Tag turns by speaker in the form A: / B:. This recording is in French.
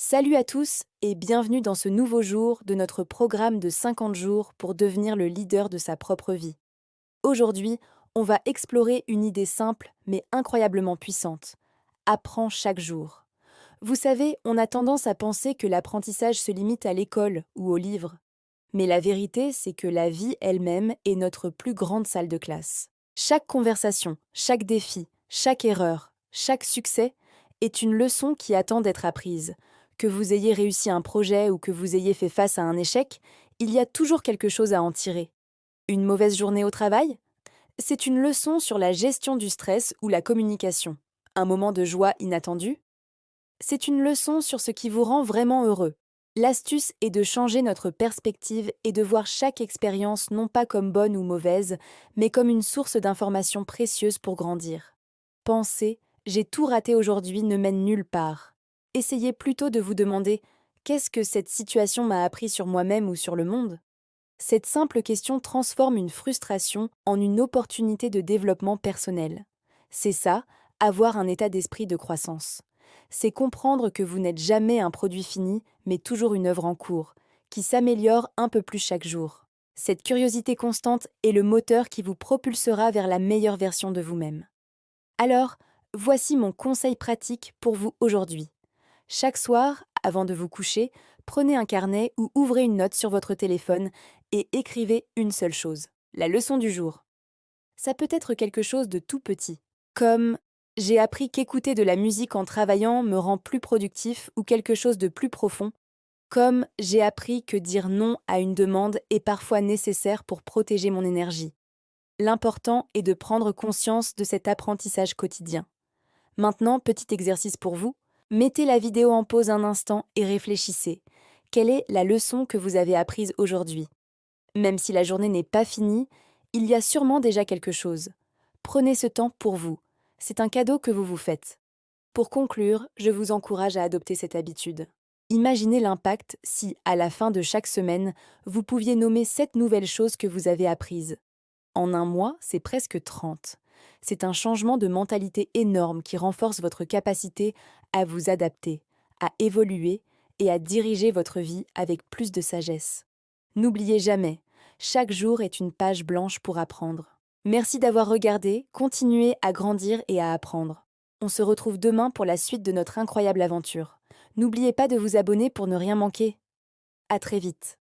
A: Salut à tous et bienvenue dans ce nouveau jour de notre programme de 50 jours pour devenir le leader de sa propre vie. Aujourd'hui, on va explorer une idée simple mais incroyablement puissante. Apprends chaque jour. Vous savez, on a tendance à penser que l'apprentissage se limite à l'école ou aux livres. Mais la vérité, c'est que la vie elle-même est notre plus grande salle de classe. Chaque conversation, chaque défi, chaque erreur, chaque succès est une leçon qui attend d'être apprise. Que vous ayez réussi un projet ou que vous ayez fait face à un échec, il y a toujours quelque chose à en tirer. Une mauvaise journée au travail? C'est une leçon sur la gestion du stress ou la communication. Un moment de joie inattendu? C'est une leçon sur ce qui vous rend vraiment heureux. L'astuce est de changer notre perspective et de voir chaque expérience non pas comme bonne ou mauvaise, mais comme une source d'informations précieuses pour grandir. Penser «j'ai tout raté aujourd'hui» ne mène nulle part. Essayez plutôt de vous demander «qu'est-ce que cette situation m'a appris sur moi-même ou sur le monde?» Cette simple question transforme une frustration en une opportunité de développement personnel. C'est ça, avoir un état d'esprit de croissance. C'est comprendre que vous n'êtes jamais un produit fini, mais toujours une œuvre en cours, qui s'améliore un peu plus chaque jour. Cette curiosité constante est le moteur qui vous propulsera vers la meilleure version de vous-même. Alors, voici mon conseil pratique pour vous aujourd'hui. Chaque soir, avant de vous coucher, prenez un carnet ou ouvrez une note sur votre téléphone et écrivez une seule chose, la leçon du jour. Ça peut être quelque chose de tout petit, comme «j'ai appris qu'écouter de la musique en travaillant me rend plus productif» ou quelque chose de plus profond, comme «j'ai appris que dire non à une demande est parfois nécessaire pour protéger mon énergie». L'important est de prendre conscience de cet apprentissage quotidien. Maintenant, petit exercice pour vous. Mettez la vidéo en pause un instant et réfléchissez. Quelle est la leçon que vous avez apprise aujourd'hui? Même si la journée n'est pas finie, il y a sûrement déjà quelque chose. Prenez ce temps pour vous. C'est un cadeau que vous vous faites. Pour conclure, je vous encourage à adopter cette habitude. Imaginez l'impact si, à la fin de chaque semaine, vous pouviez nommer 7 nouvelles choses que vous avez apprises. En un mois, c'est presque 30. C'est un changement de mentalité énorme qui renforce votre capacité à vous adapter, à évoluer et à diriger votre vie avec plus de sagesse. N'oubliez jamais, chaque jour est une page blanche pour apprendre. Merci d'avoir regardé, continuez à grandir et à apprendre. On se retrouve demain pour la suite de notre incroyable aventure. N'oubliez pas de vous abonner pour ne rien manquer. À très vite.